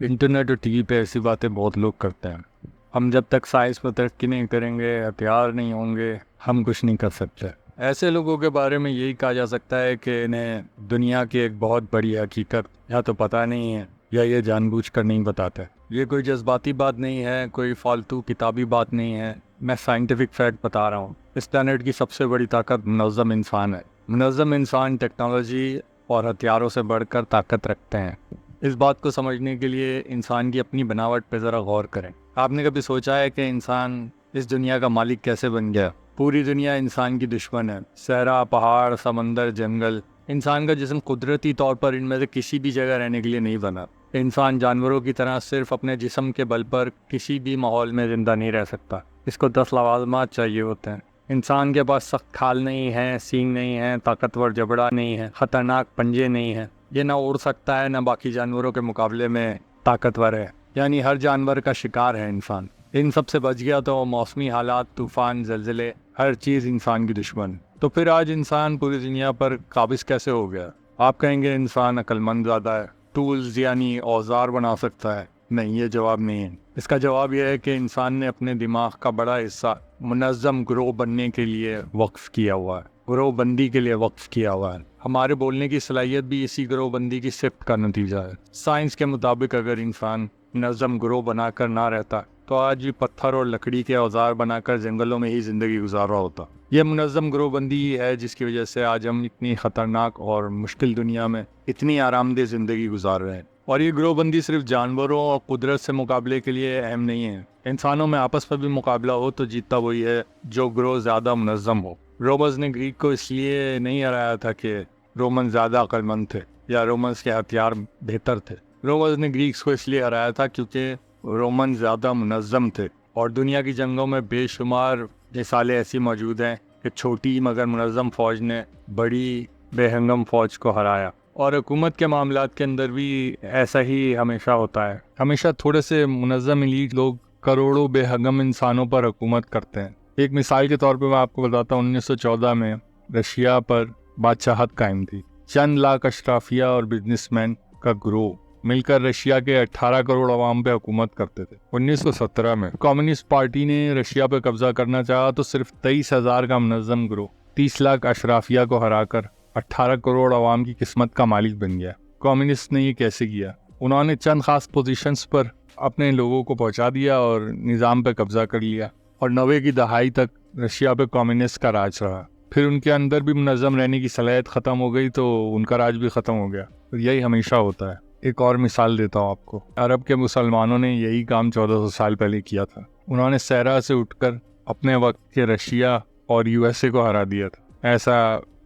Internet اور T V پہ ایسی باتیں بہت لوگ کرتے ہیں. ہم جب تک سائنس میں ترقی نہیں کریں گے، ہتھیار نہیں ہوں گے، ہم کچھ نہیں کر سکتے. ایسے لوگوں کے بارے میں یہی کہا جا سکتا ہے کہ انہیں دنیا کی ایک بہت بڑی حقیقت یا تو پتہ نہیں ہے یا یہ جان بوجھ کر نہیں بتاتے. یہ کوئی جذباتی بات نہیں ہے، کوئی فالتو کتابی بات نہیں ہے. میں سائنٹیفک فیکٹ بتا رہا ہوں. اس پلانٹ کی سب سے بڑی طاقت منظم انسان ہے. منظم انسان ٹیکنالوجی اور ہتھیاروں سے بڑھ کر طاقت رکھتے ہیں. اس بات کو سمجھنے کے لیے انسان کی اپنی بناوٹ پہ ذرا غور کریں. آپ نے کبھی سوچا ہے کہ انسان اس دنیا کا مالک کیسے بن گیا؟ پوری دنیا انسان کی دشمن ہے. صحرا، پہاڑ، سمندر، جنگل. انسان کا جسم قدرتی طور پر ان میں سے کسی بھی جگہ رہنے کے لیے نہیں بنا. انسان جانوروں کی طرح صرف اپنے جسم کے بل پر کسی بھی ماحول میں زندہ نہیں رہ سکتا. اس کو 10 لوازمات چاہیے ہوتے ہیں. انسان کے پاس سخت کھال نہیں ہے، سینگ نہیں ہے، طاقتور جبڑا نہیں ہے، خطرناک پنجے نہیں ہیں. یہ نہ اڑ سکتا ہے، نہ باقی جانوروں کے مقابلے میں طاقتور ہے. یعنی ہر جانور کا شکار ہے انسان. ان سب سے بچ گیا تو موسمی حالات، طوفان، زلزلے، ہر چیز انسان کی دشمن. تو پھر آج انسان پوری دنیا پر قابض کیسے ہو گیا؟ آپ کہیں گے انسان عقل مند زیادہ ہے، ٹولز یعنی اوزار بنا سکتا ہے. نہیں، یہ جواب نہیں ہے. اس کا جواب یہ ہے کہ انسان نے اپنے دماغ کا بڑا حصہ منظم گروہ بننے کے لیے وقف کیا ہوا ہے، گروہ بندی کے لیے وقف کیا ہوا ہے. ہمارے بولنے کی صلاحیت بھی اسی گروہ بندی کی صفت کا نتیجہ ہے. سائنس کے مطابق اگر انسان منظم گروہ بنا کر نہ رہتا تو آج بھی پتھر اور لکڑی کے اوزار بنا کر جنگلوں میں ہی زندگی گزار رہا ہوتا. یہ منظم گروہ بندی ہی ہے جس کی وجہ سے آج ہم اتنی خطرناک اور مشکل دنیا میں اتنی آرام دہ زندگی گزار رہے ہیں. اور یہ گروہ بندی صرف جانوروں اور قدرت سے مقابلے کے لیے اہم نہیں ہے. انسانوں میں آپس میں بھی مقابلہ ہو تو جیتتا وہی ہے جو گروہ زیادہ منظم ہو. رومنز نے گریک کو اس لیے نہیں ہرایا تھا کہ رومن زیادہ عقل مند تھے یا رومنز کے ہتھیار بہتر تھے. رومنز نے گریکس کو اس لیے ہرایا تھا کیونکہ رومن زیادہ منظم تھے. اور دنیا کی جنگوں میں بے شمار مثالیں ایسی موجود ہیں کہ چھوٹی مگر منظم فوج نے بڑی بے ہنگم فوج کو ہرایا. اور حکومت کے معاملات کے اندر بھی ایسا ہی ہمیشہ ہوتا ہے. ہمیشہ تھوڑے سے منظم ایلیٹ لوگ کروڑوں بے ہنگم انسانوں پر حکومت کرتے ہیں. ایک مثال کے طور پہ میں آپ کو بتاتا ہوں. 1914 میں رشیا پر بادشاہت قائم تھی. چند لاکھ اشرافیہ اور بزنس مین کا گروہ مل کر رشیا کے 18 کروڑ عوام پہ حکومت کرتے تھے. 1917 میں کمیونسٹ پارٹی نے رشیا پہ قبضہ کرنا چاہا تو صرف 23,000 کا منظم گروہ 30 لاکھ اشرافیہ کو ہرا کر 18 کروڑ عوام کی قسمت کا مالک بن گیا. کمیونسٹ نے یہ کیسے کیا؟ انہوں نے چند خاص پوزیشنز پر اپنے لوگوں کو پہنچا دیا اور نظام پہ قبضہ کر لیا. اور 90 کی دہائی تک رشیا پہ کمیونسٹ کا راج رہا. پھر ان کے اندر بھی منظم رہنے کی صلاحیت ختم ہو گئی تو ان کا راج بھی ختم ہو گیا. یہی ہمیشہ ہوتا ہے. ایک اور مثال دیتا ہوں آپ کو. عرب کے مسلمانوں نے یہی کام 1400 سال پہلے کیا تھا. انہوں نے صحرا سے اٹھ کر اپنے وقت کے رشیا اور USA کو ہرا دیا تھا. ایسا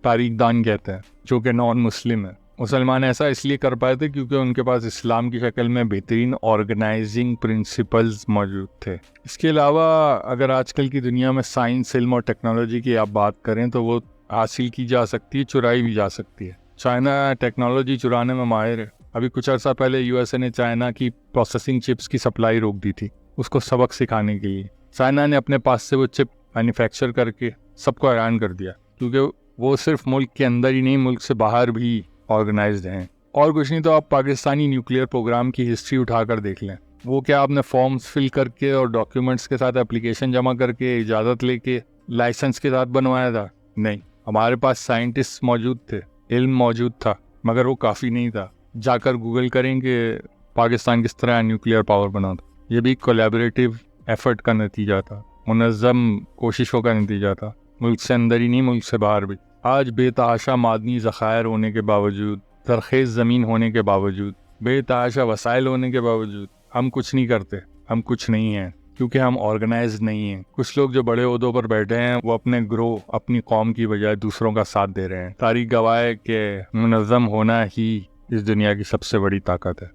تاریخ دان کہتے ہیں جو کہ نان مسلم ہے. مسلمان ایسا اس لیے کر پائے تھے کیونکہ ان کے پاس اسلام کی شکل میں بہترین آرگنائزنگ پرنسپلز موجود تھے. اس کے علاوہ اگر آج کل کی دنیا میں سائنس، علم اور ٹیکنالوجی کی آپ بات کریں تو وہ حاصل کی جا سکتی ہے، چرائی بھی جا سکتی ہے. چائنا ٹیکنالوجی چرانے میں ماہر ہے. ابھی کچھ عرصہ پہلے USA نے چائنا کی پروسیسنگ چپس کی سپلائی روک دی تھی اس کو سبق سکھانے کے لیے. چائنا نے اپنے پاس سے وہ چپ مینوفیکچر کر کے سب کو حیران کر دیا کیونکہ وہ صرف ملک کے اندر ہی نہیں، ملک سے باہر بھی آرگنائزڈ ہیں. اور کچھ نہیں تو آپ پاکستانی نیوکلیئر پروگرام کی ہسٹری اٹھا کر دیکھ لیں. وہ کیا آپ نے فارمز فل کر کے اور ڈاکیومنٹس کے ساتھ اپلیکیشن جمع کر کے اجازت لے کے لائسنس کے ساتھ بنوایا تھا؟ نہیں. ہمارے پاس سائنٹسٹ موجود تھے، علم موجود تھا، مگر وہ کافی نہیں تھا. جا کر گوگل کریں کہ پاکستان کس طرح نیوکلیئر پاور بنا تھا. یہ بھی کولیبریٹیو ایفرٹ کا نتیجہ تھا، منظم کوششوں کا نتیجہ تھا. ملک سے اندر ہی نہیں، ملک سے باہر بھی. آج بے تحاشا معدنی ذخائر ہونے کے باوجود، زرخیز زمین ہونے کے باوجود، بے تحاشا وسائل ہونے کے باوجود ہم کچھ نہیں کرتے. ہم کچھ نہیں ہیں کیونکہ ہم آرگنائز نہیں ہیں. کچھ لوگ جو بڑے عہدوں پر بیٹھے ہیں وہ اپنے گروہ، اپنی قوم کی بجائے دوسروں کا ساتھ دے رہے ہیں. تاریخ گواہ ہے کہ منظم ہونا ہی اس دنیا کی سب سے بڑی طاقت ہے.